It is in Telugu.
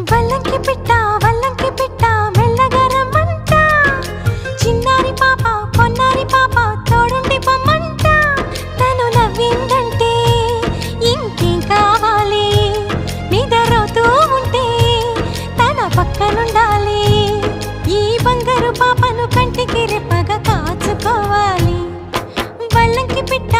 వల్లంకి పిట్ట మెల్లగా రమ్మంట చిన్నారి పాప పొన్నారి పాప తోడుండి పొమ్మంట తను నవ్విందంటే ఇంకేం కావాలి నిద్రపోతూ ఉంటే తన పక్కనుండాలి ఈ బంగారు పాపను కంటికి రెప్పగా కాచుకోవాలి వల్లంకి పిట్ట